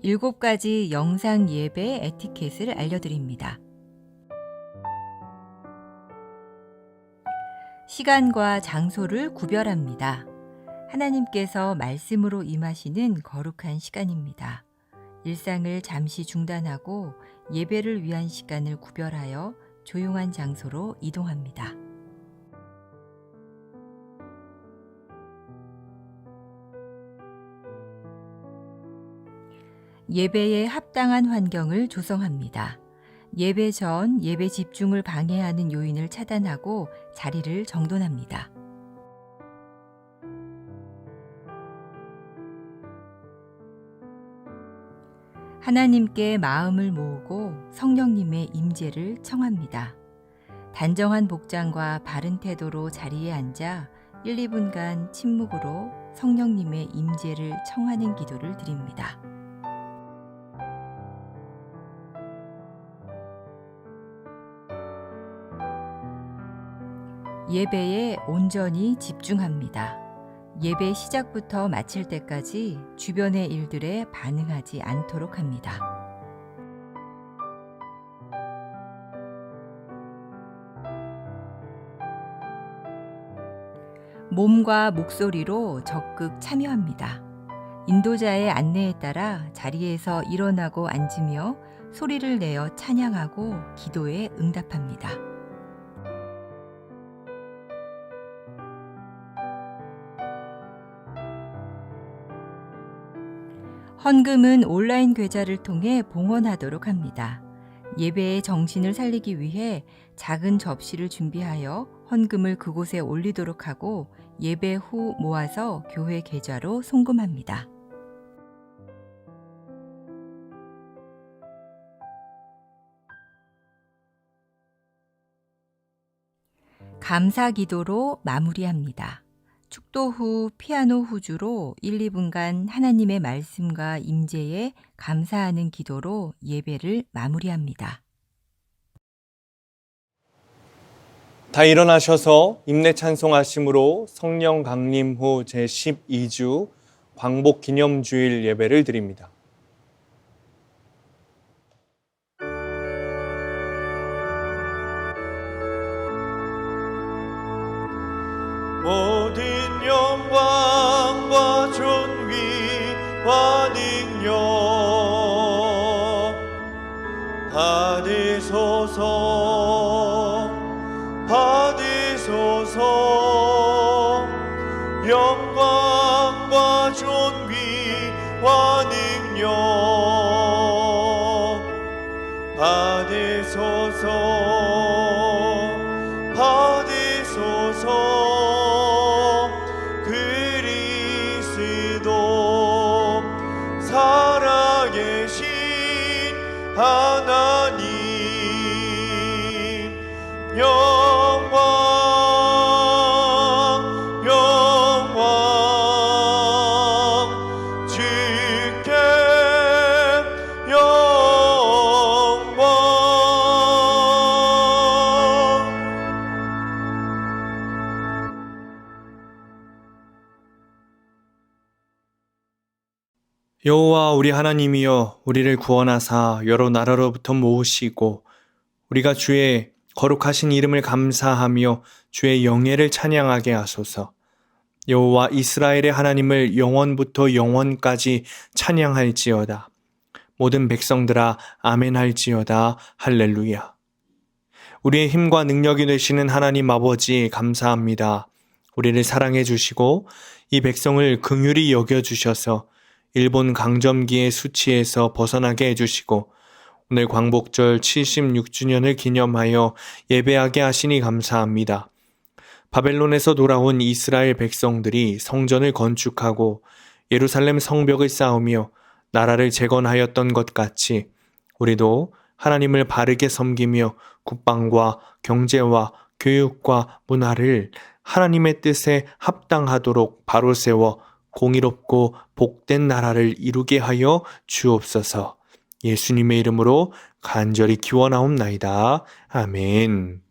7가지 영상 예배 에티켓을 알려드립니다. 시간과 장소를 구별합니다. 하나님께서 말씀으로 임하시는 거룩한 시간입니다. 일상을 잠시 중단하고 예배를 위한 시간을 구별하여 조용한 장소로 이동합니다. 예배에 합당한 환경을 조성합니다. 예배 전 예배 집중을 방해하는 요인을 차단하고 자리를 정돈합니다. 하나님께 마음을 모으고 성령님의 임재를 청합니다. 단정한 복장과 바른 태도로 자리에 앉아 1, 2분간 침묵으로 성령님의 임재를 청하는 기도를 드립니다. 예배에 온전히 집중합니다. 예배 시작부터 마칠 때까지 주변의 일들에 반응하지 않도록 합니다. 몸과 목소리로 적극 참여합니다. 인도자의 안내에 따라 자리에서 일어나고 앉으며 소리를 내어 찬양하고 기도에 응답합니다. 헌금은 온라인 계좌를 통해 봉헌하도록 합니다. 예배의 정신을 살리기 위해 작은 접시를 준비하여 헌금을 그곳에 올리도록 하고 예배 후 모아서 교회 계좌로 송금합니다. 감사 기도로 마무리합니다. 축도 후 피아노 후주로 1, 2분간 하나님의 말씀과 임재에 감사하는 기도로 예배를 마무리합니다. 다 일어나셔서 임내 찬송하심으로 성령 강림 후 제12주 광복 기념주일 예배를 드립니다. 모든 영광과 존귀와 능력 받으소서 받으소서. 영광과 존귀와 능력 받으소서 받으소서. 살아계신 하나님 영광 영광 주께 영광. 여호와 우리 하나님이여, 우리를 구원하사 여러 나라로부터 모으시고 우리가 주의 거룩하신 이름을 감사하며 주의 영예를 찬양하게 하소서. 여호와 이스라엘의 하나님을 영원부터 영원까지 찬양할지어다. 모든 백성들아 아멘 할지어다. 할렐루야. 우리의 힘과 능력이 되시는 하나님 아버지 감사합니다. 우리를 사랑해 주시고 이 백성을 긍휼히 여겨 주셔서 일본 강점기의 수치에서 벗어나게 해주시고 오늘 광복절 76주년을 기념하여 예배하게 하시니 감사합니다. 바벨론에서 돌아온 이스라엘 백성들이 성전을 건축하고 예루살렘 성벽을 쌓으며 나라를 재건하였던 것 같이 우리도 하나님을 바르게 섬기며 국방과 경제와 교육과 문화를 하나님의 뜻에 합당하도록 바로 세워 공의롭고 복된 나라를 이루게 하여 주옵소서. 예수님의 이름으로 간절히 기원하옵나이다. 아멘.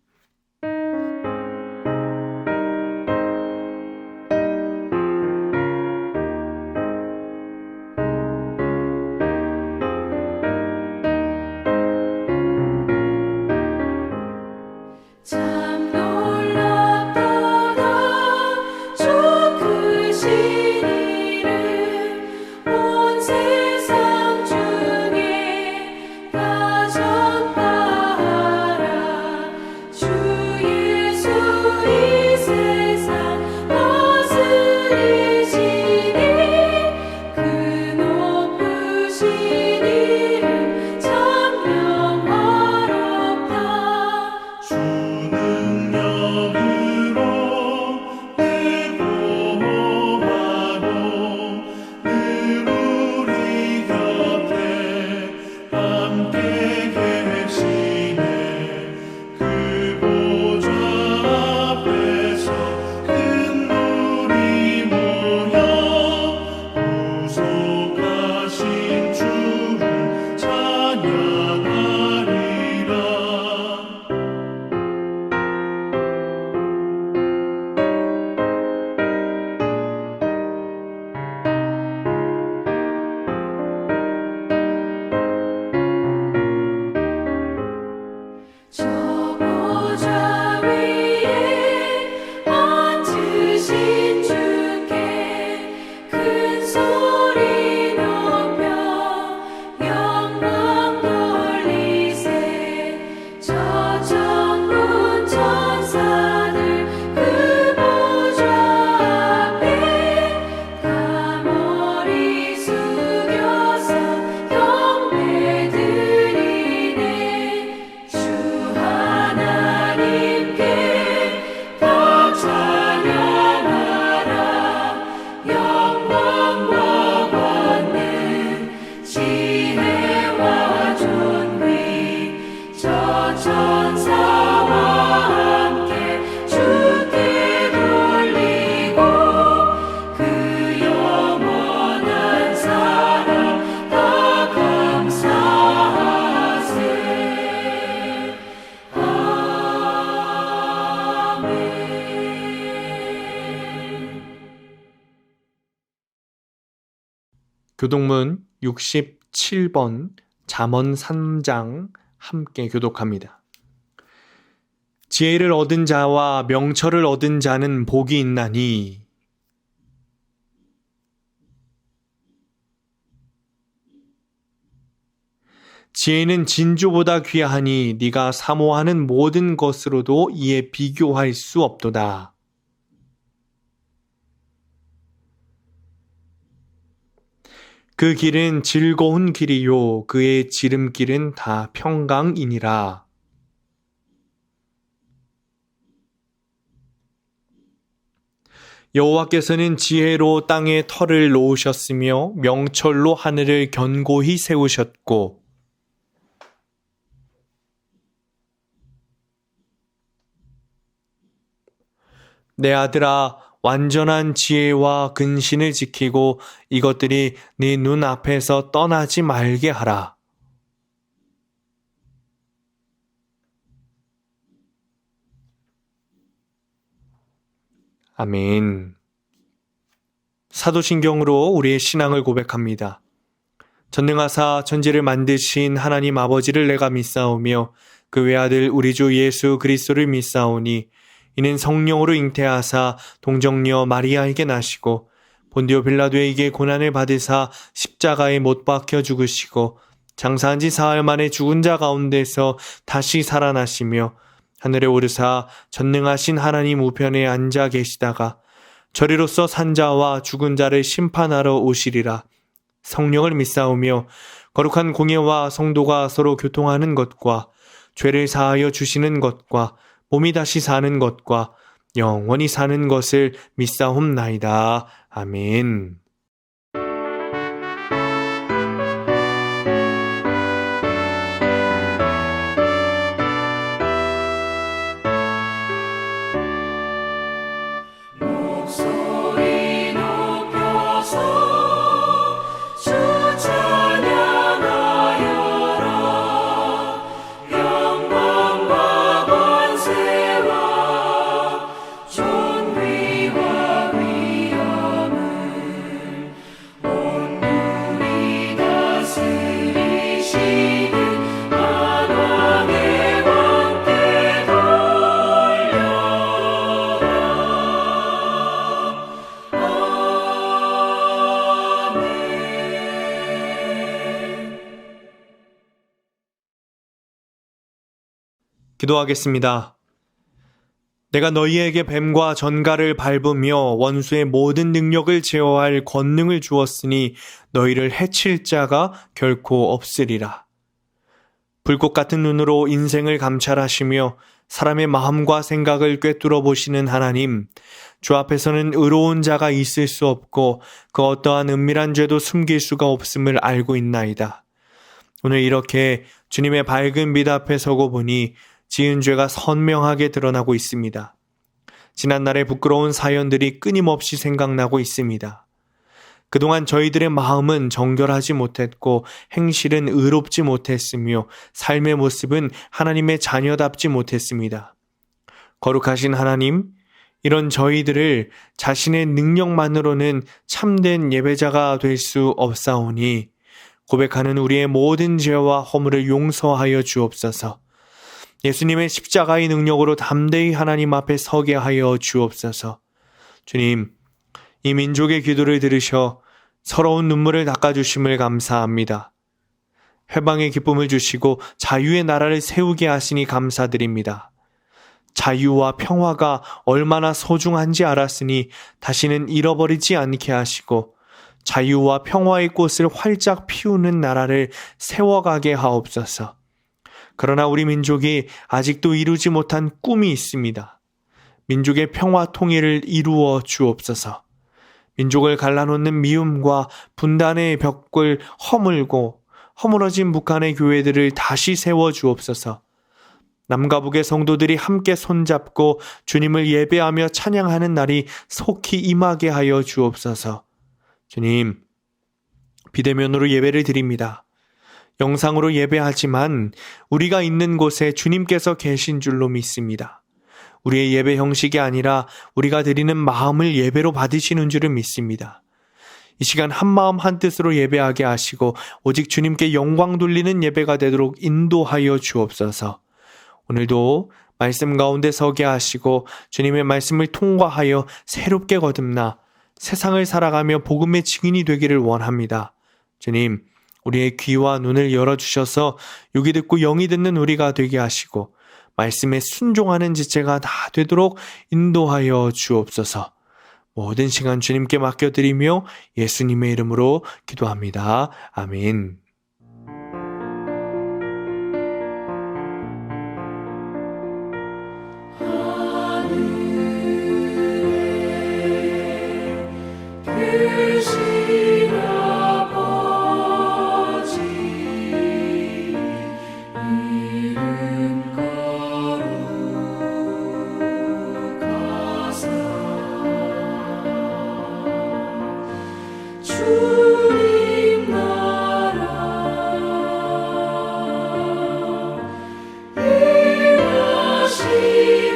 교독문 67번 잠언 3장 함께 교독합니다. 지혜를 얻은 자와 명철을 얻은 자는 복이 있나니 지혜는 진주보다 귀하니 네가 사모하는 모든 것으로도 이에 비교할 수 없도다. 그 길은 즐거운 길이요 그의 지름길은 다 평강이니라. 여호와께서는 지혜로 땅에 터를 놓으셨으며 명철로 하늘을 견고히 세우셨고 내 아들아 완전한 지혜와 근신을 지키고 이것들이 네 눈앞에서 떠나지 말게 하라. 아멘. 사도신경으로 우리의 신앙을 고백합니다. 전능하사 천지를 만드신 하나님 아버지를 내가 믿사오며 그 외아들 우리 주 예수 그리스도를 믿사오니 이는 성령으로 잉태하사 동정녀 마리아에게 나시고 본디오 빌라도에게 고난을 받으사 십자가에 못 박혀 죽으시고 장사한 지 사흘 만에 죽은 자 가운데서 다시 살아나시며 하늘에 오르사 전능하신 하나님 우편에 앉아 계시다가 저리로서 산 자와 죽은 자를 심판하러 오시리라. 성령을 믿사오며 거룩한 공예와 성도가 서로 교통하는 것과 죄를 사하여 주시는 것과 몸이 다시 사는 것과 영원히 사는 것을 믿사옵나이다. 아멘. 기도하겠습니다. 내가 너희에게 뱀과 전갈을 밟으며 원수의 모든 능력을 제어할 권능을 주었으니 너희를 해칠 자가 결코 없으리라. 불꽃 같은 눈으로 인생을 감찰하시며 사람의 마음과 생각을 꿰뚫어 보시는 하나님, 주 앞에서는 의로운 자가 있을 수 없고 그 어떠한 은밀한 죄도 숨길 수가 없음을 알고 있나이다. 오늘 이렇게 주님의 밝은 빛 앞에 서고 보니 지은 죄가 선명하게 드러나고 있습니다. 지난날의 부끄러운 사연들이 끊임없이 생각나고 있습니다. 그동안 저희들의 마음은 정결하지 못했고 행실은 의롭지 못했으며 삶의 모습은 하나님의 자녀답지 못했습니다. 거룩하신 하나님, 이런 저희들을 자신의 능력만으로는 참된 예배자가 될 수 없사오니 고백하는 우리의 모든 죄와 허물을 용서하여 주옵소서. 예수님의 십자가의 능력으로 담대히 하나님 앞에 서게 하여 주옵소서. 주님, 이 민족의 기도를 들으셔 서러운 눈물을 닦아주심을 감사합니다. 회방의 기쁨을 주시고 자유의 나라를 세우게 하시니 감사드립니다. 자유와 평화가 얼마나 소중한지 알았으니 다시는 잃어버리지 않게 하시고 자유와 평화의 꽃을 활짝 피우는 나라를 세워가게 하옵소서. 그러나 우리 민족이 아직도 이루지 못한 꿈이 있습니다. 민족의 평화 통일을 이루어 주옵소서. 민족을 갈라놓는 미움과 분단의 벽을 허물고 허물어진 북한의 교회들을 다시 세워 주옵소서. 남과 북의 성도들이 함께 손잡고 주님을 예배하며 찬양하는 날이 속히 임하게 하여 주옵소서. 주님, 비대면으로 예배를 드립니다. 영상으로 예배하지만 우리가 있는 곳에 주님께서 계신 줄로 믿습니다. 우리의 예배 형식이 아니라 우리가 드리는 마음을 예배로 받으시는 줄을 믿습니다. 이 시간 한마음 한뜻으로 예배하게 하시고 오직 주님께 영광 돌리는 예배가 되도록 인도하여 주옵소서. 오늘도 말씀 가운데 서게 하시고 주님의 말씀을 통과하여 새롭게 거듭나 세상을 살아가며 복음의 증인이 되기를 원합니다. 주님, 우리의 귀와 눈을 열어주셔서 육이 듣고 영이 듣는 우리가 되게 하시고 말씀에 순종하는 지체가 다 되도록 인도하여 주옵소서. 모든 시간 주님께 맡겨드리며 예수님의 이름으로 기도합니다. 아멘. 주님 나라 일하시고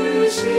뜻이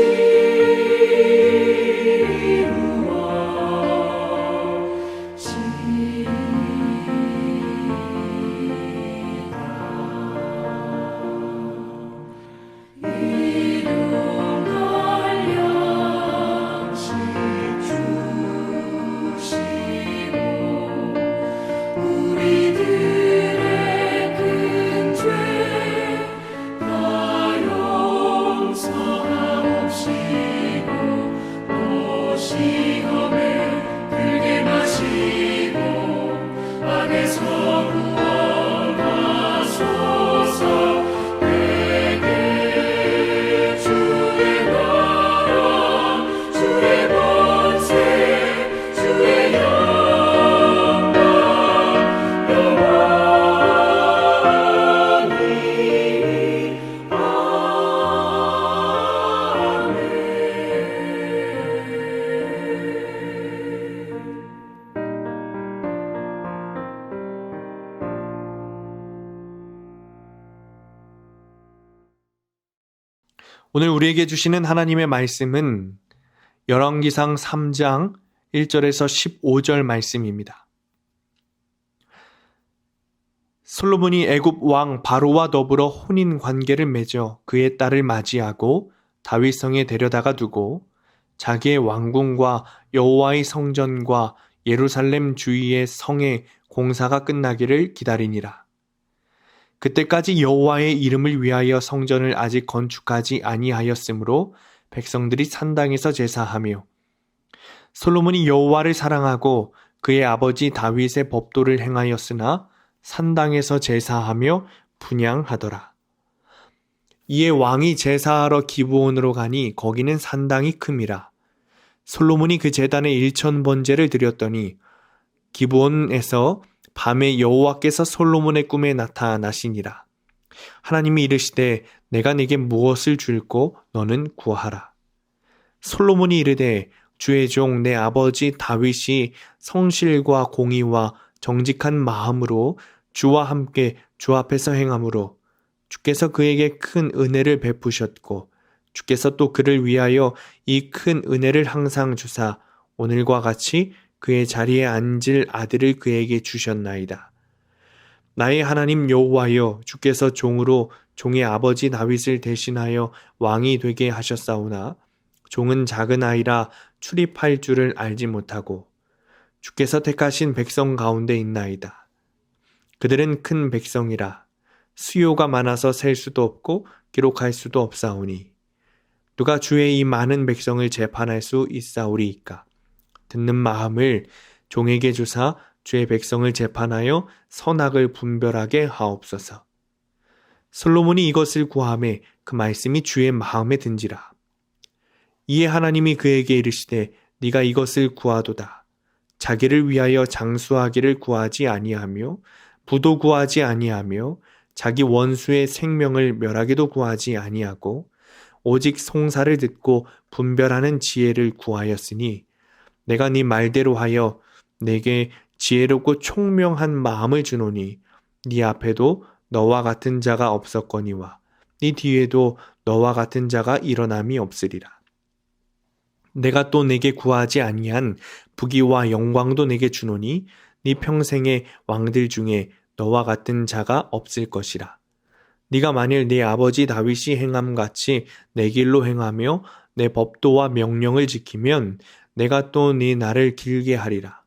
오늘 우리에게 주시는 하나님의 말씀은 열왕기상 3장 1절에서 15절 말씀입니다. 솔로몬이 애굽 왕 바로와 더불어 혼인 관계를 맺어 그의 딸을 맞이하고 다윗성에 데려다가 두고 자기의 왕궁과 여호와의 성전과 예루살렘 주위의 성의 공사가 끝나기를 기다리니라. 그때까지 여호와의 이름을 위하여 성전을 아직 건축하지 아니하였으므로 백성들이 산당에서 제사하며 솔로몬이 여호와를 사랑하고 그의 아버지 다윗의 법도를 행하였으나 산당에서 제사하며 분향하더라. 이에 왕이 제사하러 기브온으로 가니 거기는 산당이 큼이라. 솔로몬이 그 제단에 1000번제를 드렸더니 기브온에서 밤에 여호와께서 솔로몬의 꿈에 나타나시니라. 하나님이 이르시되 내가 네게 무엇을 줄고 너는 구하라. 솔로몬이 이르되 주의 종 내 아버지 다윗이 성실과 공의와 정직한 마음으로 주와 함께 주 앞에서 행함으로 주께서 그에게 큰 은혜를 베푸셨고 주께서 또 그를 위하여 이 큰 은혜를 항상 주사 오늘과 같이 그의 자리에 앉을 아들을 그에게 주셨나이다. 나의 하나님 여호와여 주께서 종으로 종의 아버지 다윗을 대신하여 왕이 되게 하셨사오나 종은 작은 아이라 출입할 줄을 알지 못하고 주께서 택하신 백성 가운데 있나이다. 그들은 큰 백성이라 수요가 많아서 셀 수도 없고 기록할 수도 없사오니 누가 주의 이 많은 백성을 재판할 수 있사오리이까. 듣는 마음을 종에게 주사 주의 백성을 재판하여 선악을 분별하게 하옵소서. 솔로몬이 이것을 구하매 그 말씀이 주의 마음에 든지라. 이에 하나님이 그에게 이르시되 네가 이것을 구하도다. 자기를 위하여 장수하기를 구하지 아니하며 부도 구하지 아니하며 자기 원수의 생명을 멸하기도 구하지 아니하고 오직 송사를 듣고 분별하는 지혜를 구하였으니 내가 네 말대로 하여 내게 지혜롭고 총명한 마음을 주노니 네 앞에도 너와 같은 자가 없었거니와 네 뒤에도 너와 같은 자가 일어남이 없으리라. 내가 또 내게 구하지 아니한 부귀와 영광도 내게 주노니 네 평생의 왕들 중에 너와 같은 자가 없을 것이라. 네가 만일 네 아버지 다윗이 행함같이 내 길로 행하며 내 법도와 명령을 지키면 내가 또 네 날을 길게 하리라.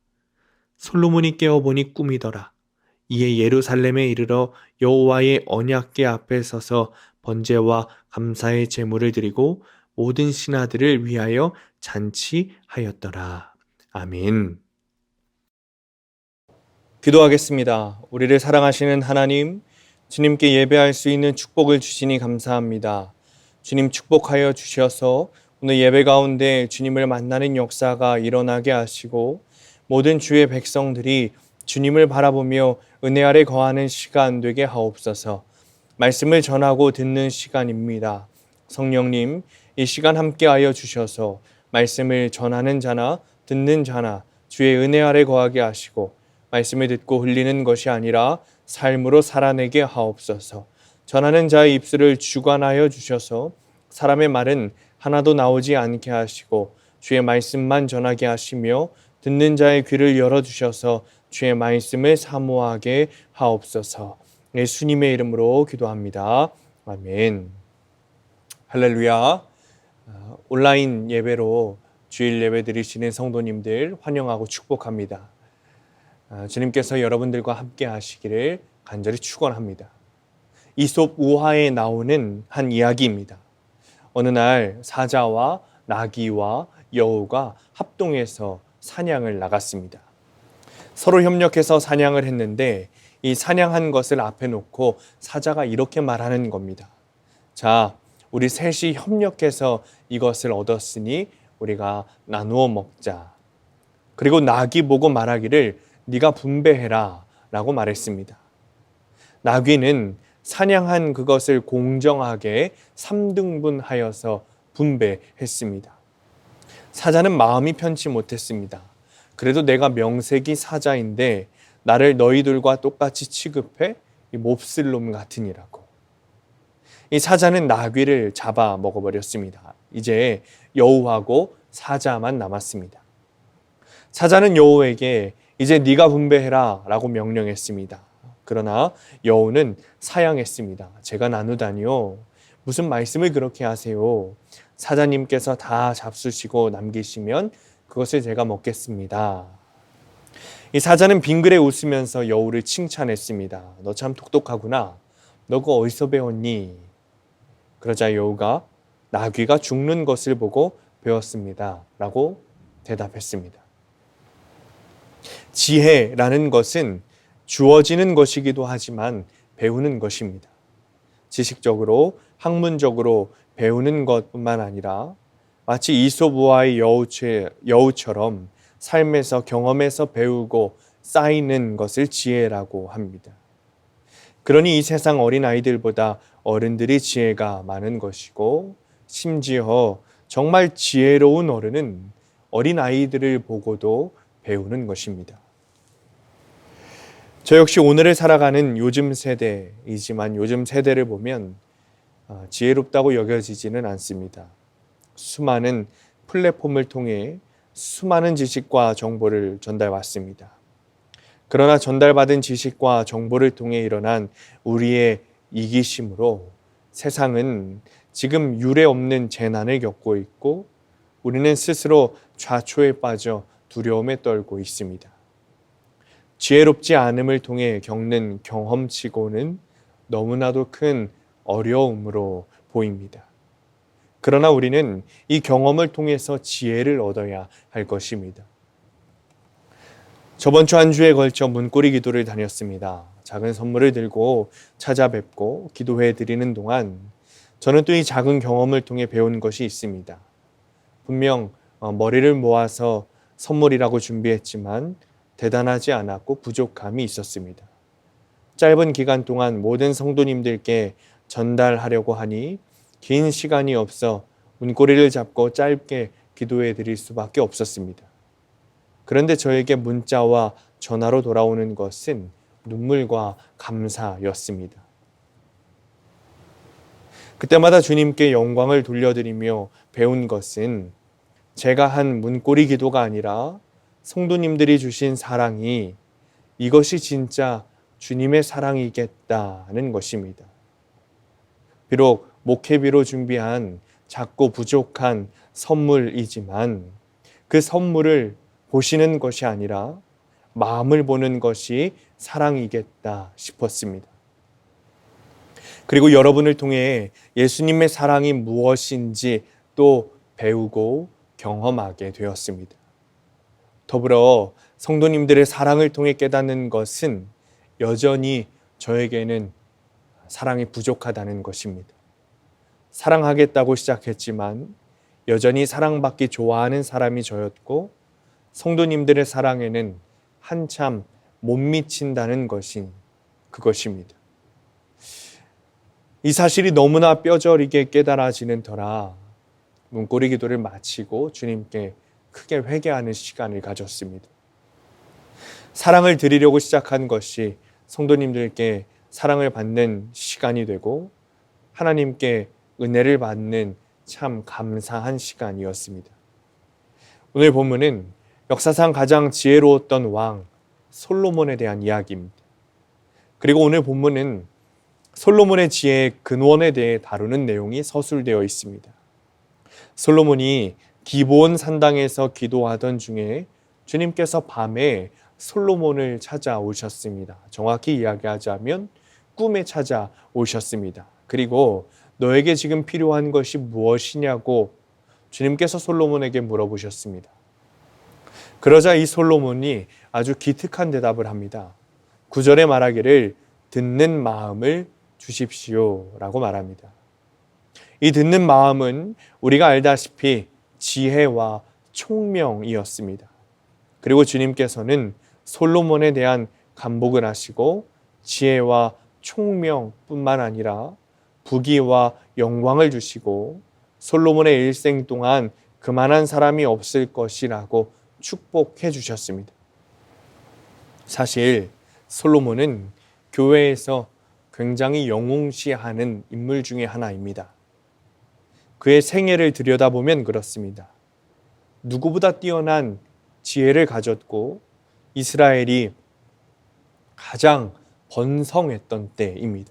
솔로몬이 깨어보니 꿈이더라. 이에 예루살렘에 이르러 여호와의 언약궤 앞에 서서 번제와 감사의 제물을 드리고 모든 신하들을 위하여 잔치하였더라. 아멘. 기도하겠습니다. 우리를 사랑하시는 하나님, 주님께 예배할 수 있는 축복을 주시니 감사합니다. 주님 축복하여 주셔서 오늘 예배 가운데 주님을 만나는 역사가 일어나게 하시고 모든 주의 백성들이 주님을 바라보며 은혜 아래 거하는 시간 되게 하옵소서. 말씀을 전하고 듣는 시간입니다. 성령님, 이 시간 함께하여 주셔서 말씀을 전하는 자나 듣는 자나 주의 은혜 아래 거하게 하시고 말씀을 듣고 흘리는 것이 아니라 삶으로 살아내게 하옵소서. 전하는 자의 입술을 주관하여 주셔서 사람의 말은 하나도 나오지 않게 하시고 주의 말씀만 전하게 하시며 듣는 자의 귀를 열어주셔서 주의 말씀을 사모하게 하옵소서. 예수님의 이름으로 기도합니다. 아멘. 할렐루야. 온라인 예배로 주일 예배 드리시는 성도님들 환영하고 축복합니다. 주님께서 여러분들과 함께 하시기를 간절히 축원합니다. 이솝 우화에 나오는 한 이야기입니다. 어느 날 사자와 나귀와 여우가 합동해서 사냥을 나갔습니다. 서로 협력해서 사냥을 했는데 이 사냥한 것을 앞에 놓고 사자가 이렇게 말하는 겁니다. 자, 우리 셋이 협력해서 이것을 얻었으니 우리가 나누어 먹자. 그리고 나귀 보고 말하기를 네가 분배해라 라고 말했습니다. 나귀는 사냥한 그것을 공정하게 3등분하여서 분배했습니다. 사자는 마음이 편치 못했습니다. 그래도 내가 명색이 사자인데 나를 너희들과 똑같이 취급해? 이 몹쓸 놈 같으니라고. 이 사자는 나귀를 잡아 먹어버렸습니다. 이제 여우하고 사자만 남았습니다. 사자는 여우에게 이제 네가 분배해라 라고 명령했습니다. 그러나 여우는 사양했습니다. 제가 나누다니요. 무슨 말씀을 그렇게 하세요? 사자님께서 다 잡수시고 남기시면 그것을 제가 먹겠습니다. 이 사자는 빙그레 웃으면서 여우를 칭찬했습니다. 너 참 똑똑하구나. 너 그거 어디서 배웠니? 그러자 여우가 나귀가 죽는 것을 보고 배웠습니다. 라고 대답했습니다. 지혜라는 것은 주어지는 것이기도 하지만 배우는 것입니다. 지식적으로, 학문적으로 배우는 것뿐만 아니라 마치 이솝 우화의 여우처럼 삶에서 경험에서 배우고 쌓이는 것을 지혜라고 합니다. 그러니 이 세상 어린아이들보다 어른들이 지혜가 많은 것이고 심지어 정말 지혜로운 어른은 어린아이들을 보고도 배우는 것입니다. 저 역시 오늘을 살아가는 요즘 세대이지만 요즘 세대를 보면 지혜롭다고 여겨지지는 않습니다. 수많은 플랫폼을 통해 수많은 지식과 정보를 전달받습니다. 그러나 전달받은 지식과 정보를 통해 일어난 우리의 이기심으로 세상은 지금 유례 없는 재난을 겪고 있고 우리는 스스로 좌초에 빠져 두려움에 떨고 있습니다. 지혜롭지 않음을 통해 겪는 경험치고는 너무나도 큰 어려움으로 보입니다. 그러나 우리는 이 경험을 통해서 지혜를 얻어야 할 것입니다. 저번 주 한 주에 걸쳐 문고리 기도를 다녔습니다. 작은 선물을 들고 찾아뵙고 기도해 드리는 동안 저는 또 이 작은 경험을 통해 배운 것이 있습니다. 분명 머리를 모아서 선물이라고 준비했지만 대단하지 않았고 부족함이 있었습니다. 짧은 기간 동안 모든 성도님들께 전달하려고 하니 긴 시간이 없어 문고리를 잡고 짧게 기도해 드릴 수밖에 없었습니다. 그런데 저에게 문자와 전화로 돌아오는 것은 눈물과 감사였습니다. 그때마다 주님께 영광을 돌려드리며 배운 것은 제가 한 문고리 기도가 아니라 성도님들이 주신 사랑이 이것이 진짜 주님의 사랑이겠다는 것입니다. 비록 목회비로 준비한 작고 부족한 선물이지만 그 선물을 보시는 것이 아니라 마음을 보는 것이 사랑이겠다 싶었습니다. 그리고 여러분을 통해 예수님의 사랑이 무엇인지 또 배우고 경험하게 되었습니다. 더불어 성도님들의 사랑을 통해 깨닫는 것은 여전히 저에게는 사랑이 부족하다는 것입니다. 사랑하겠다고 시작했지만 여전히 사랑받기 좋아하는 사람이 저였고 성도님들의 사랑에는 한참 못 미친다는 것이 그것입니다. 이 사실이 너무나 뼈저리게 깨달아지는 터라 문고리 기도를 마치고 주님께 크게 회개하는 시간을 가졌습니다. 사랑을 드리려고 시작한 것이 성도님들께 사랑을 받는 시간이 되고 하나님께 은혜를 받는 참 감사한 시간이었습니다. 오늘 본문은 역사상 가장 지혜로웠던 왕 솔로몬에 대한 이야기입니다. 그리고 오늘 본문은 솔로몬의 지혜의 근원에 대해 다루는 내용이 서술되어 있습니다. 솔로몬이 기브온 산당에서 기도하던 중에 주님께서 밤에 솔로몬을 찾아오셨습니다. 정확히 이야기하자면 꿈에 찾아오셨습니다. 그리고 너에게 지금 필요한 것이 무엇이냐고 주님께서 솔로몬에게 물어보셨습니다. 그러자 이 솔로몬이 아주 기특한 대답을 합니다. 9절에 말하기를 듣는 마음을 주십시오 라고 말합니다. 이 듣는 마음은 우리가 알다시피 지혜와 총명이었습니다. 그리고 주님께서는 솔로몬에 대한 감복을 하시고 지혜와 총명뿐만 아니라 부귀와 영광을 주시고 솔로몬의 일생 동안 그만한 사람이 없을 것이라고 축복해 주셨습니다. 사실 솔로몬은 교회에서 굉장히 영웅시하는 인물 중에 하나입니다. 그의 생애를 들여다보면 그렇습니다. 누구보다 뛰어난 지혜를 가졌고 이스라엘이 가장 번성했던 때입니다.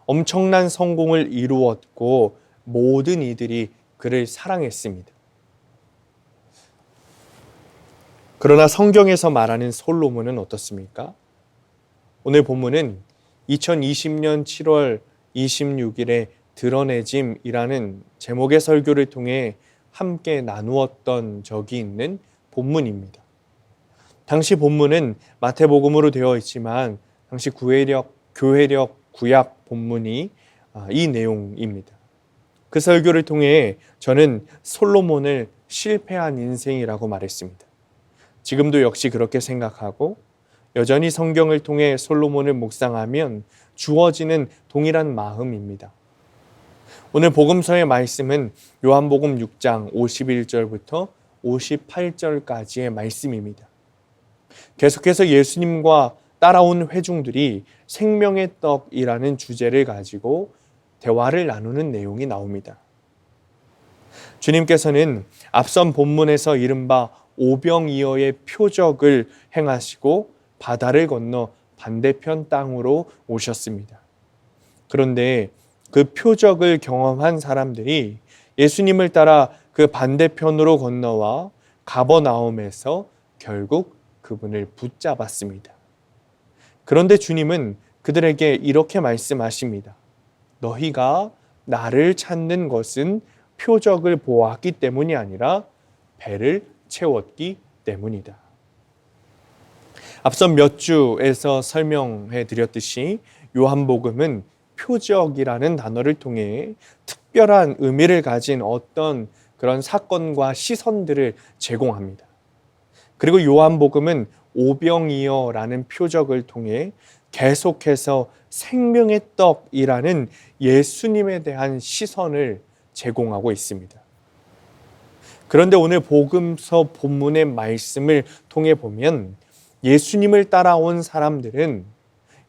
엄청난 성공을 이루었고 모든 이들이 그를 사랑했습니다. 그러나 성경에서 말하는 솔로몬은 어떻습니까? 오늘 본문은 2020년 7월 26일에 드러내짐이라는 제목의 설교를 통해 함께 나누었던 적이 있는 본문입니다. 당시 본문은 마태복음으로 되어 있지만 당시 교회력 구약 본문이 이 내용입니다. 그 설교를 통해 저는 솔로몬을 실패한 인생이라고 말했습니다. 지금도 역시 그렇게 생각하고 여전히 성경을 통해 솔로몬을 묵상하면 주어지는 동일한 마음입니다. 오늘 복음서의 말씀은 요한복음 6장 51절부터 58절까지의 말씀입니다. 계속해서 예수님과 따라온 회중들이 생명의 떡이라는 주제를 가지고 대화를 나누는 내용이 나옵니다. 주님께서는 앞선 본문에서 이른바 오병이어의 표적을 행하시고 바다를 건너 반대편 땅으로 오셨습니다. 그런데 그 표적을 경험한 사람들이 예수님을 따라 그 반대편으로 건너와 가버나움에서 결국 그분을 붙잡았습니다. 그런데 주님은 그들에게 이렇게 말씀하십니다. 너희가 나를 찾는 것은 표적을 보았기 때문이 아니라 배를 채웠기 때문이다. 앞선 몇 주에서 설명해 드렸듯이 요한복음은 표적이라는 단어를 통해 특별한 의미를 가진 어떤 그런 사건과 시선들을 제공합니다. 그리고 요한복음은 오병이어라는 표적을 통해 계속해서 생명의 떡이라는 예수님에 대한 시선을 제공하고 있습니다. 그런데 오늘 복음서 본문의 말씀을 통해 보면 예수님을 따라온 사람들은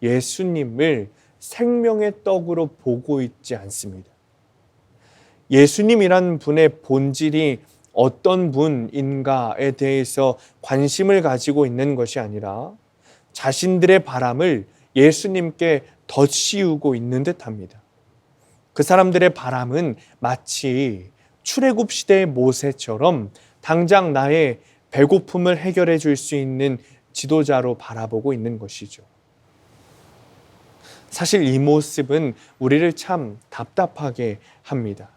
예수님을 생명의 떡으로 보고 있지 않습니다. 예수님이란 분의 본질이 어떤 분인가에 대해서 관심을 가지고 있는 것이 아니라 자신들의 바람을 예수님께 덧씌우고 있는 듯합니다. 그 사람들의 바람은 마치 출애굽 시대의 모세처럼 당장 나의 배고픔을 해결해 줄 수 있는 지도자로 바라보고 있는 것이죠. 사실 이 모습은 우리를 참 답답하게 합니다.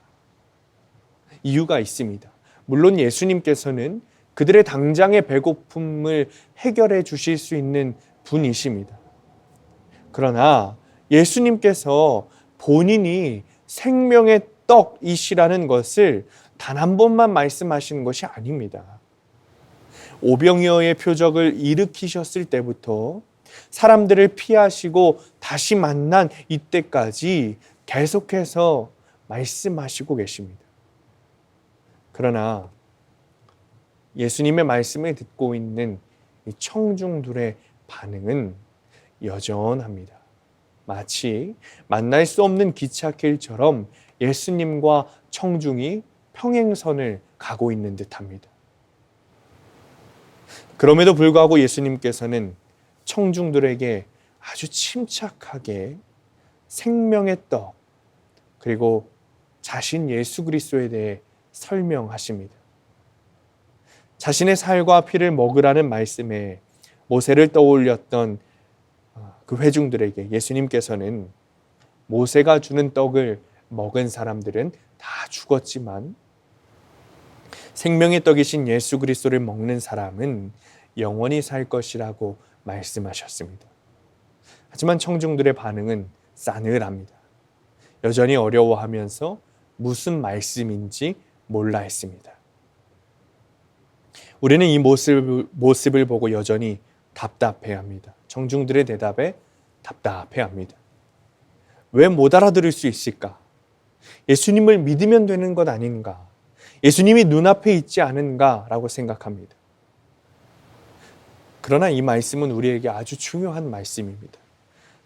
이유가 있습니다. 물론 예수님께서는 그들의 당장의 배고픔을 해결해 주실 수 있는 분이십니다. 그러나 예수님께서 본인이 생명의 떡이시라는 것을 단 한 번만 말씀하신 것이 아닙니다. 오병이어의 표적을 일으키셨을 때부터 사람들을 피하시고 다시 만난 이때까지 계속해서 말씀하시고 계십니다. 그러나 예수님의 말씀을 듣고 있는 이 청중들의 반응은 여전합니다. 마치 만날 수 없는 기찻길처럼 예수님과 청중이 평행선을 가고 있는 듯합니다. 그럼에도 불구하고 예수님께서는 청중들에게 아주 침착하게 생명의 떡, 그리고 자신 예수 그리스도에 대해 설명하십니다. 자신의 살과 피를 먹으라는 말씀에 모세를 떠올렸던 그 회중들에게 예수님께서는 모세가 주는 떡을 먹은 사람들은 다 죽었지만 생명의 떡이신 예수 그리스도를 먹는 사람은 영원히 살 것이라고 말씀하셨습니다. 하지만 청중들의 반응은 싸늘합니다. 여전히 어려워하면서 무슨 말씀인지 몰라 했습니다. 우리는 이 모습을 보고 여전히 답답해합니다. 청중들의 대답에 답답해합니다. 왜 못 알아들을 수 있을까? 예수님을 믿으면 되는 것 아닌가? 예수님이 눈앞에 있지 않은가라고 생각합니다. 그러나 이 말씀은 우리에게 아주 중요한 말씀입니다.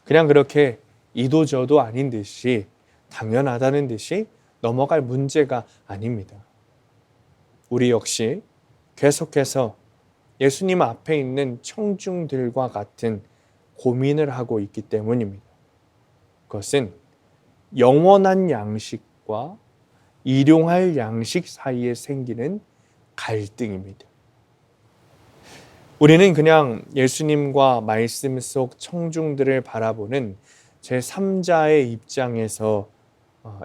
그냥 그렇게 이도저도 아닌 듯이 당연하다는 듯이 넘어갈 문제가 아닙니다. 우리 역시 계속해서 예수님 앞에 있는 청중들과 같은 고민을 하고 있기 때문입니다. 그것은 영원한 양식과 일용할 양식 사이에 생기는 갈등입니다. 우리는 그냥 예수님과 말씀 속 청중들을 바라보는 제3자의 입장에서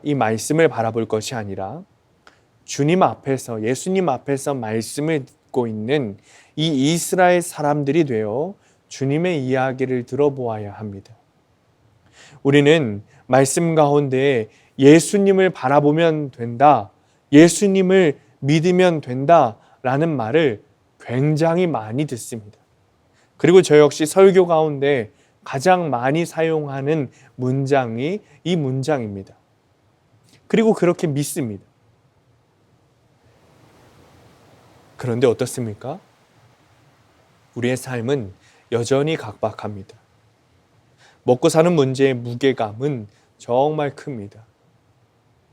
이 말씀을 바라볼 것이 아니라 주님 앞에서, 예수님 앞에서 말씀을 듣고 있는 이 이스라엘 사람들이 되어 주님의 이야기를 들어보아야 합니다. 우리는 말씀 가운데 예수님을 바라보면 된다, 예수님을 믿으면 된다라는 말을 굉장히 많이 듣습니다. 그리고 저 역시 설교 가운데 가장 많이 사용하는 문장이 이 문장입니다. 그리고 그렇게 믿습니다. 그런데 어떻습니까? 우리의 삶은 여전히 각박합니다. 먹고 사는 문제의 무게감은 정말 큽니다.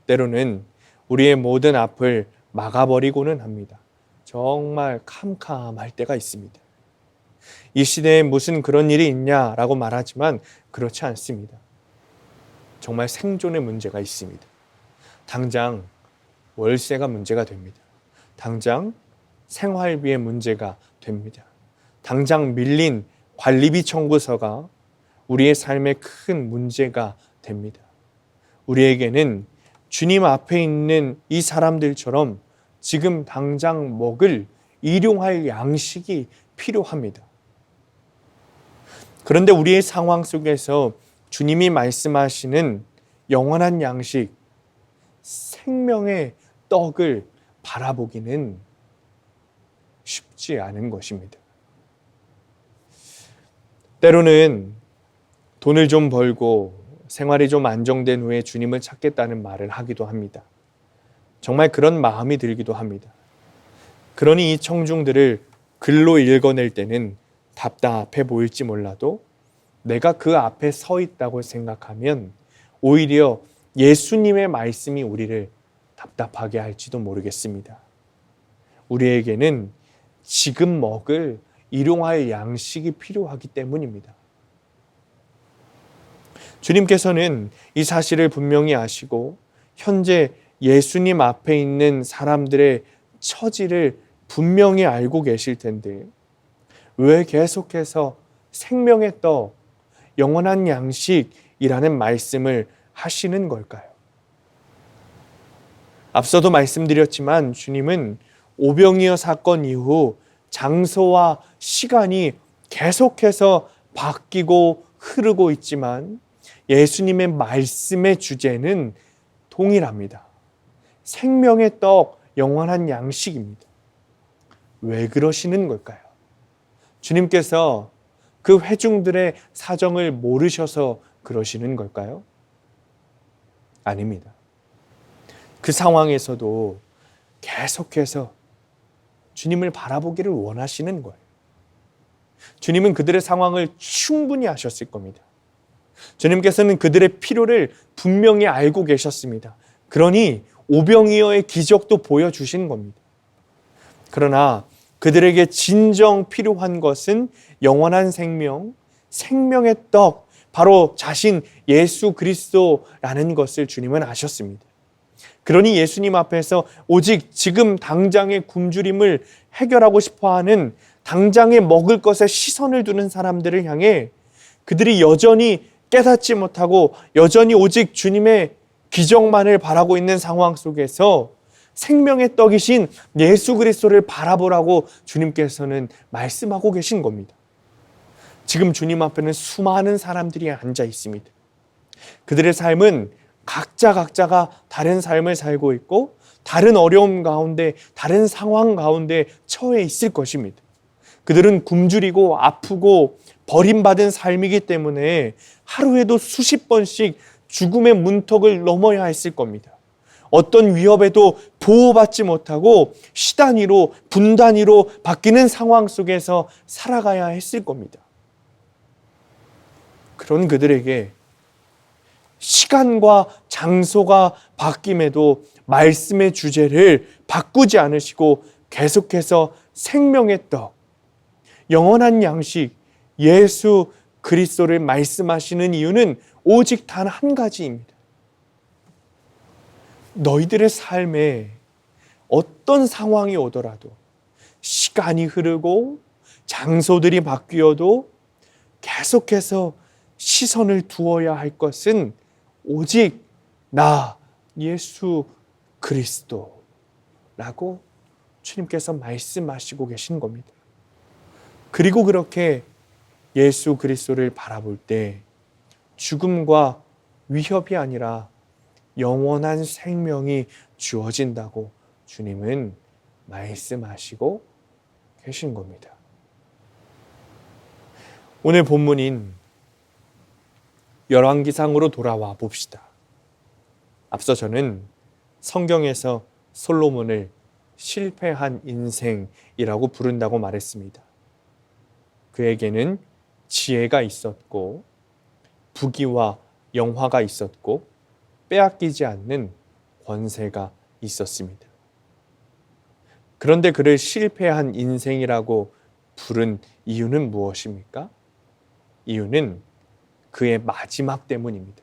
때로는 우리의 모든 앞을 막아버리고는 합니다. 정말 캄캄할 때가 있습니다. 이 시대에 무슨 그런 일이 있냐라고 말하지만 그렇지 않습니다. 정말 생존의 문제가 있습니다. 당장 월세가 문제가 됩니다. 당장 생활비의 문제가 됩니다. 당장 밀린 관리비 청구서가 우리의 삶에 큰 문제가 됩니다. 우리에게는 주님 앞에 있는 이 사람들처럼 지금 당장 먹을 일용할 양식이 필요합니다. 그런데 우리의 상황 속에서 주님이 말씀하시는 영원한 양식, 생명의 떡을 바라보기는 쉽지 않은 것입니다. 때로는 돈을 좀 벌고 생활이 좀 안정된 후에 주님을 찾겠다는 말을 하기도 합니다. 정말 그런 마음이 들기도 합니다. 그러니 이 청중들을 글로 읽어낼 때는 답답해 보일지 몰라도 내가 그 앞에 서 있다고 생각하면 오히려 예수님의 말씀이 우리를 답답하게 할지도 모르겠습니다. 우리에게는 지금 먹을 일용할 양식이 필요하기 때문입니다. 주님께서는 이 사실을 분명히 아시고 현재 예수님 앞에 있는 사람들의 처지를 분명히 알고 계실 텐데 왜 계속해서 생명의 떡, 영원한 양식이라는 말씀을 하시는 걸까요? 앞서도 말씀드렸지만 주님은 오병이어 사건 이후 장소와 시간이 계속해서 바뀌고 흐르고 있지만 예수님의 말씀의 주제는 동일합니다. 생명의 떡, 영원한 양식입니다. 왜 그러시는 걸까요? 주님께서 그 회중들의 사정을 모르셔서 그러시는 걸까요? 아닙니다. 그 상황에서도 계속해서 주님을 바라보기를 원하시는 거예요. 주님은 그들의 상황을 충분히 아셨을 겁니다. 주님께서는 그들의 필요를 분명히 알고 계셨습니다. 그러니 오병이어의 기적도 보여주신 겁니다. 그러나 그들에게 진정 필요한 것은 영원한 생명, 생명의 떡, 바로 자신 예수 그리스도라는 것을 주님은 아셨습니다. 그러니 예수님 앞에서 오직 지금 당장의 굶주림을 해결하고 싶어하는 당장에 먹을 것에 시선을 두는 사람들을 향해 그들이 여전히 깨닫지 못하고 여전히 오직 주님의 기적만을 바라고 있는 상황 속에서 생명의 떡이신 예수 그리스도를 바라보라고 주님께서는 말씀하고 계신 겁니다. 지금 주님 앞에는 수많은 사람들이 앉아 있습니다. 그들의 삶은 각자가 다른 삶을 살고 있고 다른 어려움 가운데, 다른 상황 가운데 처해 있을 것입니다. 그들은 굶주리고 아프고 버림받은 삶이기 때문에 하루에도 수십 번씩 죽음의 문턱을 넘어야 했을 겁니다. 어떤 위협에도 보호받지 못하고 시단위로, 분단위로 바뀌는 상황 속에서 살아가야 했을 겁니다. 그런 그들에게 시간과 장소가 바뀜에도 말씀의 주제를 바꾸지 않으시고 계속해서 생명의 떡, 영원한 양식, 예수 그리스도를 말씀하시는 이유는 오직 단 한 가지입니다. 너희들의 삶에 어떤 상황이 오더라도 시간이 흐르고 장소들이 바뀌어도 계속해서 시선을 두어야 할 것은 오직 나 예수 그리스도라고 주님께서 말씀하시고 계신 겁니다. 그리고 그렇게 예수 그리스도를 바라볼 때 죽음과 위협이 아니라 영원한 생명이 주어진다고 주님은 말씀하시고 계신 겁니다. 오늘 본문인 열왕기상으로 돌아와 봅시다. 앞서 저는 성경에서 솔로몬을 실패한 인생이라고 부른다고 말했습니다. 그에게는 지혜가 있었고 부귀와 영화가 있었고 빼앗기지 않는 권세가 있었습니다. 그런데 그를 실패한 인생이라고 부른 이유는 무엇입니까? 이유는 그의 마지막 때문입니다.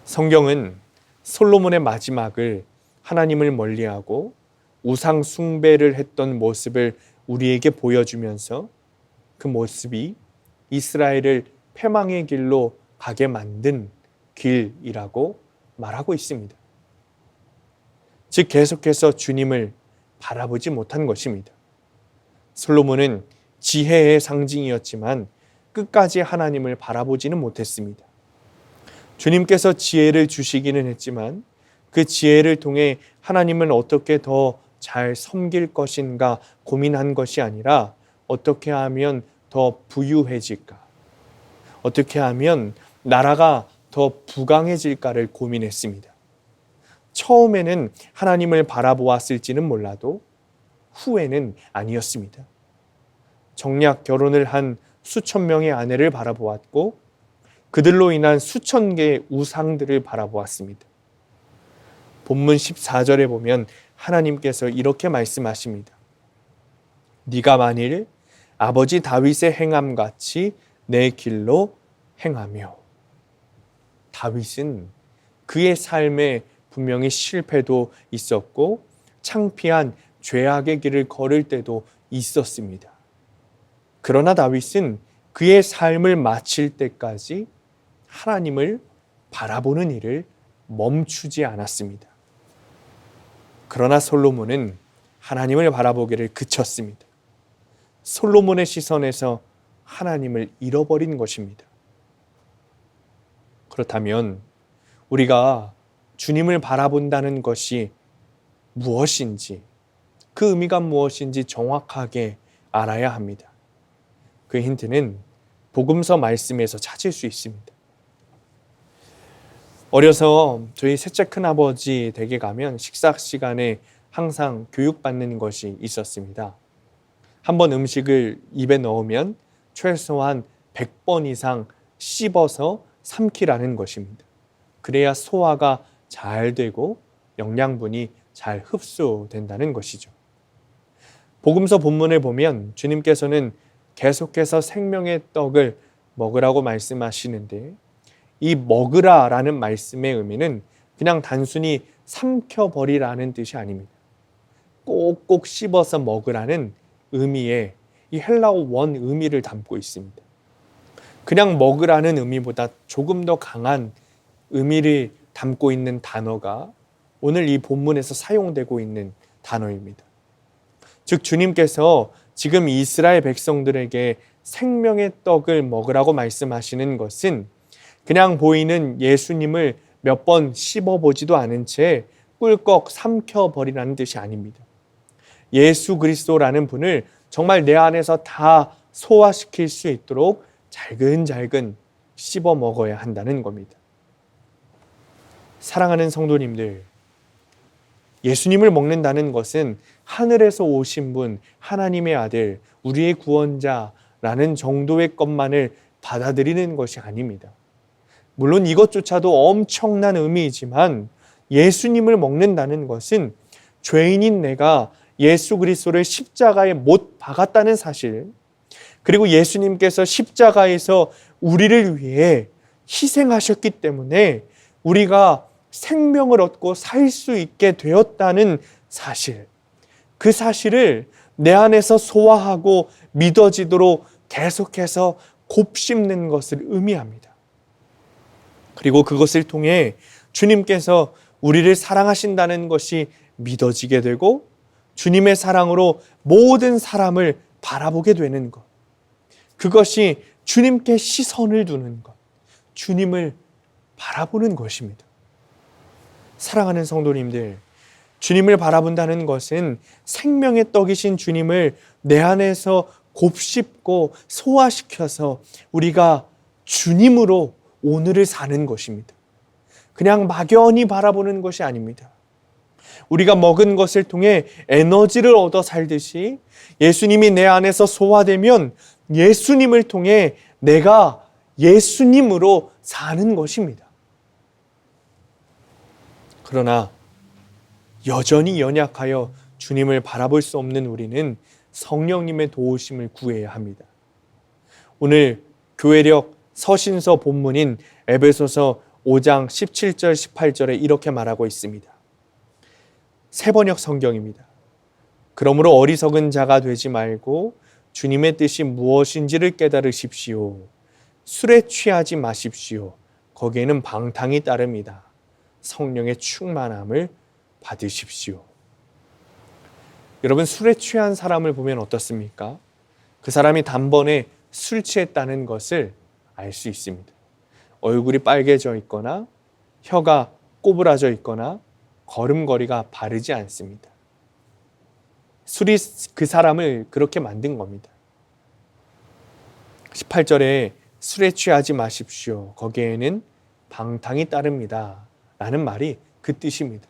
성경은 솔로몬의 마지막을 하나님을 멀리하고 우상 숭배를 했던 모습을 우리에게 보여주면서 그 모습이 이스라엘을 패망의 길로 가게 만든 길이라고 말하고 있습니다. 즉 계속해서 주님을 바라보지 못한 것입니다. 솔로몬은 지혜의 상징이었지만 끝까지 하나님을 바라보지는 못했습니다. 주님께서 지혜를 주시기는 했지만 그 지혜를 통해 하나님을 어떻게 더 잘 섬길 것인가 고민한 것이 아니라 어떻게 하면 더 부유해질까, 어떻게 하면 나라가 더 부강해질까를 고민했습니다. 처음에는 하나님을 바라보았을지는 몰라도 후에는 아니었습니다. 정략 결혼을 한 수천 명의 아내를 바라보았고 그들로 인한 수천 개의 우상들을 바라보았습니다. 본문 14절에 보면 하나님께서 이렇게 말씀하십니다. 네가 만일 아버지 다윗의 행함같이 내 길로 행하며. 다윗은 그의 삶에 분명히 실패도 있었고 창피한 죄악의 길을 걸을 때도 있었습니다. 그러나 다윗은 그의 삶을 마칠 때까지 하나님을 바라보는 일을 멈추지 않았습니다. 그러나 솔로몬은 하나님을 바라보기를 그쳤습니다. 솔로몬의 시선에서 하나님을 잃어버린 것입니다. 그렇다면 우리가 주님을 바라본다는 것이 무엇인지, 그 의미가 무엇인지 정확하게 알아야 합니다. 그 힌트는 복음서 말씀에서 찾을 수 있습니다. 어려서 저희 셋째 큰아버지 댁에 가면 식사 시간에 항상 교육받는 것이 있었습니다. 한번 음식을 입에 넣으면 최소한 100번 이상 씹어서 삼키라는 것입니다. 그래야 소화가 잘 되고 영양분이 잘 흡수된다는 것이죠. 복음서 본문을 보면 주님께서는 계속해서 생명의 떡을 먹으라고 말씀하시는데, 이 먹으라라는 말씀의 의미는 그냥 단순히 삼켜버리라는 뜻이 아닙니다. 꼭꼭 씹어서 먹으라는 의미의 이 헬라어 원 의미를 담고 있습니다. 그냥 먹으라는 의미보다 조금 더 강한 의미를 담고 있는 단어가 오늘 이 본문에서 사용되고 있는 단어입니다. 즉 주님께서 지금 이스라엘 백성들에게 생명의 떡을 먹으라고 말씀하시는 것은 그냥 보이는 예수님을 몇 번 씹어보지도 않은 채 꿀꺽 삼켜버리라는 뜻이 아닙니다. 예수 그리스도라는 분을 정말 내 안에서 다 소화시킬 수 있도록 잘근잘근 씹어 먹어야 한다는 겁니다. 사랑하는 성도님들, 예수님을 먹는다는 것은 하늘에서 오신 분, 하나님의 아들, 우리의 구원자라는 정도의 것만을 받아들이는 것이 아닙니다. 물론 이것조차도 엄청난 의미이지만 예수님을 먹는다는 것은 죄인인 내가 예수 그리스도를 십자가에 못 박았다는 사실, 그리고 예수님께서 십자가에서 우리를 위해 희생하셨기 때문에 우리가 생명을 얻고 살 수 있게 되었다는 사실, 그 사실을 내 안에서 소화하고 믿어지도록 계속해서 곱씹는 것을 의미합니다. 그리고 그것을 통해 주님께서 우리를 사랑하신다는 것이 믿어지게 되고 주님의 사랑으로 모든 사람을 바라보게 되는 것, 그것이 주님께 시선을 두는 것, 주님을 바라보는 것입니다. 사랑하는 성도님들, 주님을 바라본다는 것은 생명의 떡이신 주님을 내 안에서 곱씹고 소화시켜서 우리가 주님으로 오늘을 사는 것입니다. 그냥 막연히 바라보는 것이 아닙니다. 우리가 먹은 것을 통해 에너지를 얻어 살듯이 예수님이 내 안에서 소화되면 예수님을 통해 내가 예수님으로 사는 것입니다. 그러나 여전히 연약하여 주님을 바라볼 수 없는 우리는 성령님의 도우심을 구해야 합니다. 오늘 교회력 서신서 본문인 에베소서 5장 17절 18절에 이렇게 말하고 있습니다. 세 번역 성경입니다. 그러므로 어리석은 자가 되지 말고 주님의 뜻이 무엇인지를 깨달으십시오. 술에 취하지 마십시오. 거기에는 방탕이 따릅니다. 성령의 충만함을 받으십시오. 여러분, 술에 취한 사람을 보면 어떻습니까? 그 사람이 단번에 술 취했다는 것을 알 수 있습니다. 얼굴이 빨개져 있거나 혀가 꼬부라져 있거나 걸음걸이가 바르지 않습니다. 술이 그 사람을 그렇게 만든 겁니다. 18절에 술에 취하지 마십시오. 거기에는 방탕이 따릅니다. 라는 말이 그 뜻입니다.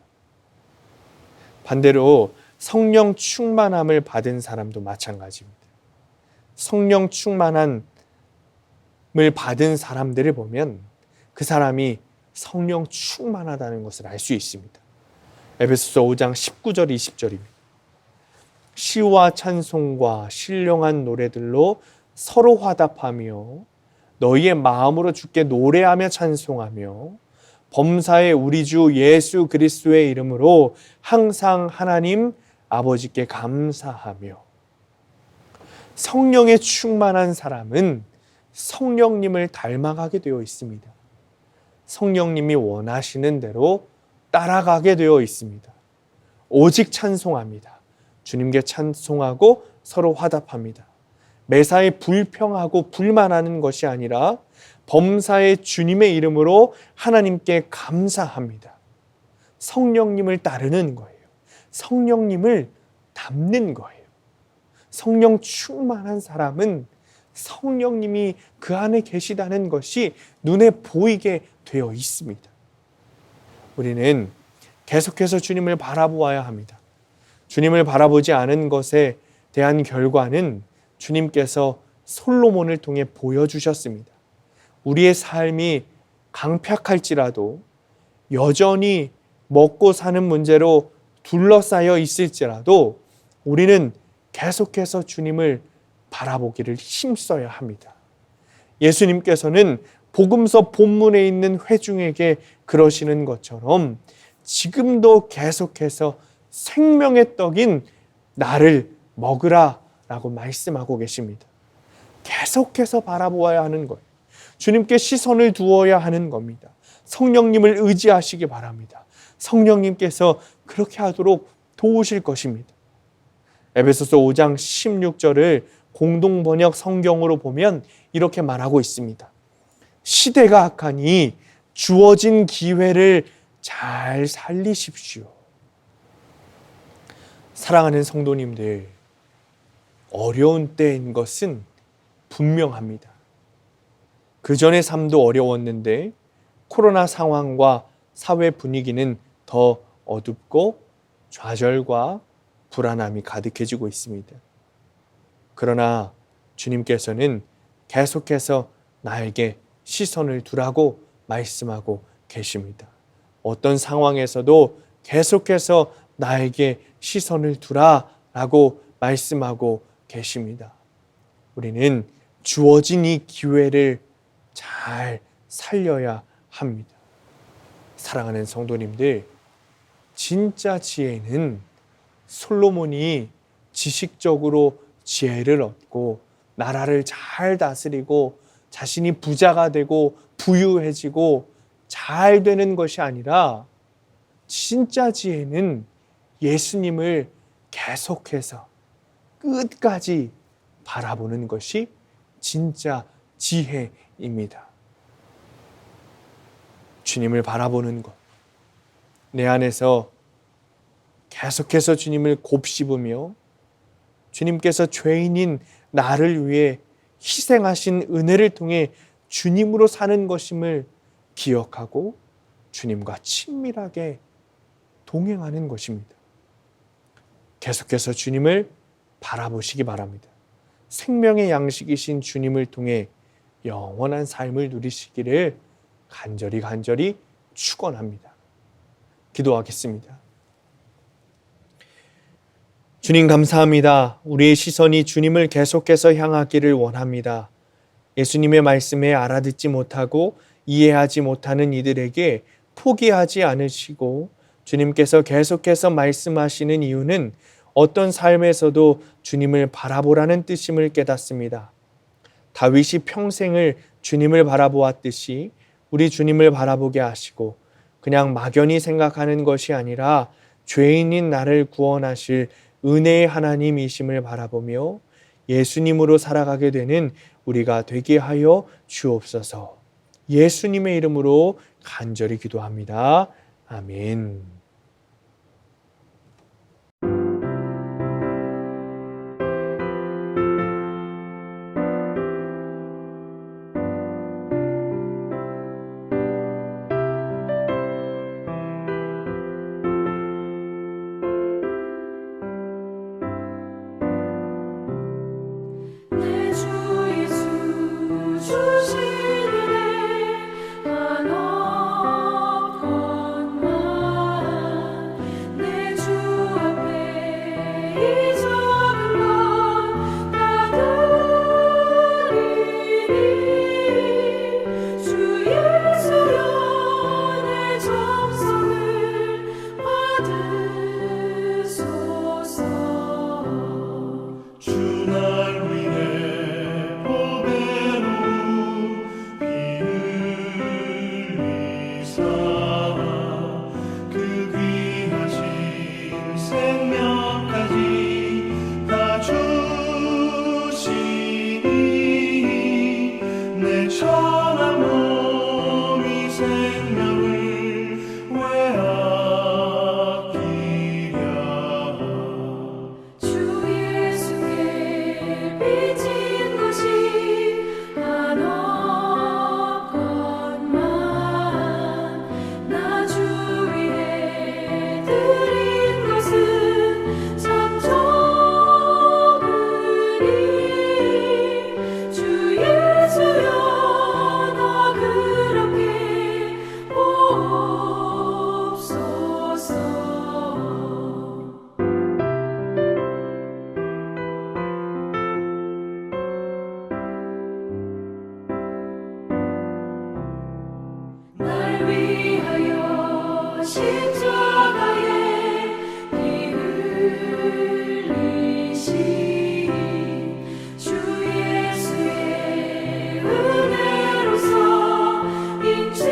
반대로 성령 충만함을 받은 사람도 마찬가지입니다. 성령 충만함을 받은 사람들을 보면 그 사람이 성령 충만하다는 것을 알 수 있습니다. 에베소서 5장 19절 20절입니다. 시와 찬송과 신령한 노래들로 서로 화답하며 너희의 마음으로 주께 노래하며 찬송하며 범사의 우리 주 예수 그리스도의 이름으로 항상 하나님 아버지께 감사하며. 성령에 충만한 사람은 성령님을 닮아가게 되어 있습니다. 성령님이 원하시는 대로 따라가게 되어 있습니다. 오직 찬송합니다. 주님께 찬송하고 서로 화답합니다. 매사에 불평하고 불만하는 것이 아니라 범사의 주님의 이름으로 하나님께 감사합니다. 성령님을 따르는 거예요. 성령님을 닮는 거예요. 성령 충만한 사람은 성령님이 그 안에 계시다는 것이 눈에 보이게 되어 있습니다. 우리는 계속해서 주님을 바라보아야 합니다. 주님을 바라보지 않은 것에 대한 결과는 주님께서 솔로몬을 통해 보여주셨습니다. 우리의 삶이 강팍할지라도 여전히 먹고 사는 문제로 둘러싸여 있을지라도 우리는 계속해서 주님을 바라보기를 힘써야 합니다. 예수님께서는 복음서 본문에 있는 회중에게 그러시는 것처럼 지금도 계속해서 생명의 떡인 나를 먹으라 라고 말씀하고 계십니다. 계속해서 바라보아야 하는 거예요. 주님께 시선을 두어야 하는 겁니다. 성령님을 의지하시기 바랍니다. 성령님께서 그렇게 하도록 도우실 것입니다. 에베소서 5장 16절을 공동번역 성경으로 보면 이렇게 말하고 있습니다. 시대가 악하니 주어진 기회를 잘 살리십시오. 사랑하는 성도님들, 어려운 때인 것은 분명합니다. 그 전의 삶도 어려웠는데 코로나 상황과 사회 분위기는 더 어둡고 좌절과 불안함이 가득해지고 있습니다. 그러나 주님께서는 계속해서 나에게 시선을 두라고 말씀하고 계십니다. 어떤 상황에서도 계속해서 나에게 시선을 두라라고 말씀하고 계십니다. 우리는 주어진 이 기회를 잘 살려야 합니다. 사랑하는 성도님들, 진짜 지혜는 솔로몬이 지식적으로 지혜를 얻고 나라를 잘 다스리고 자신이 부자가 되고 부유해지고 잘 되는 것이 아니라 진짜 지혜는 예수님을 계속해서 끝까지 바라보는 것이 진짜 지혜입니다. 주님을 바라보는 것, 내 안에서 계속해서 주님을 곱씹으며 주님께서 죄인인 나를 위해 희생하신 은혜를 통해 주님으로 사는 것임을 기억하고 주님과 친밀하게 동행하는 것입니다. 계속해서 주님을 바라보시기 바랍니다. 생명의 양식이신 주님을 통해 영원한 삶을 누리시기를 간절히 축원합니다. 기도하겠습니다. 주님 감사합니다. 우리의 시선이 주님을 계속해서 향하기를 원합니다. 예수님의 말씀에 알아듣지 못하고 이해하지 못하는 이들에게 포기하지 않으시고 주님께서 계속해서 말씀하시는 이유는 어떤 삶에서도 주님을 바라보라는 뜻임을 깨닫습니다. 다윗이 평생을 주님을 바라보았듯이 우리 주님을 바라보게 하시고 그냥 막연히 생각하는 것이 아니라 죄인인 나를 구원하실 은혜의 하나님이심을 바라보며 예수님으로 살아가게 되는 우리가 되게 하여 주옵소서. 예수님의 이름으로 간절히 기도합니다. 아멘. 내 주 예수 주신 은혜 한없 건망 십자가에 피 흘리신 주 예수의 은혜로서 인치시고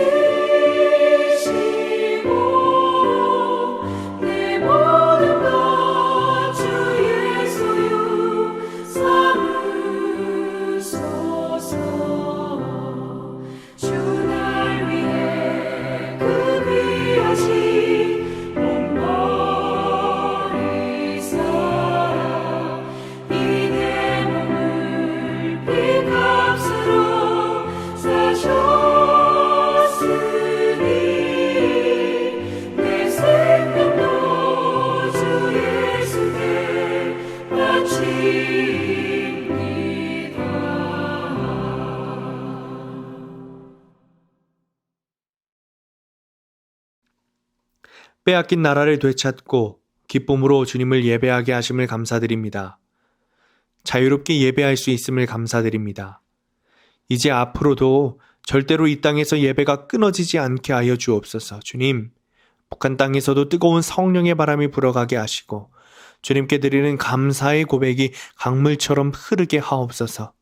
내 모든 것 주 예수여 삼으소서. 주 날 위해 그 귀하신 몸 버리사 이 내 몸을 피값으로 사셨으니 내 생명도 주 예수께 바칩니다. 빼앗긴 나라를 되찾고 기쁨으로 주님을 예배하게 하심을 감사드립니다. 자유롭게 예배할 수 있음을 감사드립니다. 이제 앞으로도 절대로 이 땅에서 예배가 끊어지지 않게 하여 주옵소서. 주님, 북한 땅에서도 뜨거운 성령의 바람이 불어가게 하시고 주님께 드리는 감사의 고백이 강물처럼 흐르게 하옵소서.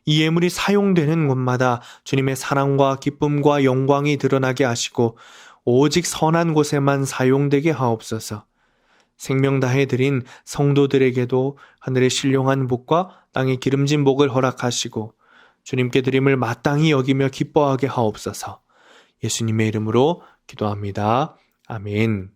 이 예물이 사용되는 곳마다 주님의 사랑과 기쁨과 영광이 드러나게 하시고 오직 선한 곳에만 사용되게 하옵소서. 생명 다해 드린 성도들에게도 하늘의 신령한 복과 땅의 기름진 복을 허락하시고 주님께 드림을 마땅히 여기며 기뻐하게 하옵소서. 예수님의 이름으로 기도합니다. 아멘.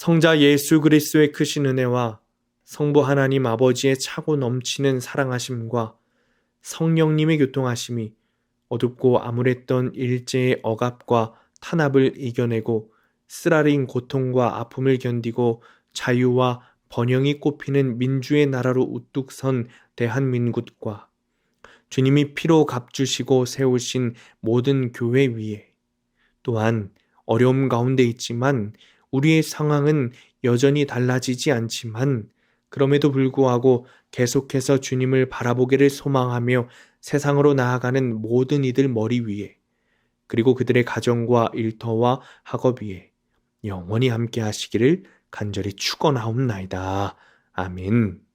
성자 예수 그리스도의 크신 은혜와 성부 하나님 아버지의 차고 넘치는 사랑하심과 성령님의 교통하심이 어둡고 암울했던 일제의 억압과 탄압을 이겨내고 쓰라린 고통과 아픔을 견디고 자유와 번영이 꽃피는 민주의 나라로 우뚝 선 대한민국과 주님이 피로 값주시고 세우신 모든 교회 위에 또한 어려움 가운데 있지만 우리의 상황은 여전히 달라지지 않지만 그럼에도 불구하고 계속해서 주님을 바라보기를 소망하며 세상으로 나아가는 모든 이들 머리 위에 그리고 그들의 가정과 일터와 학업 위에 영원히 함께 하시기를 간절히 축원하옵나이다. 아멘.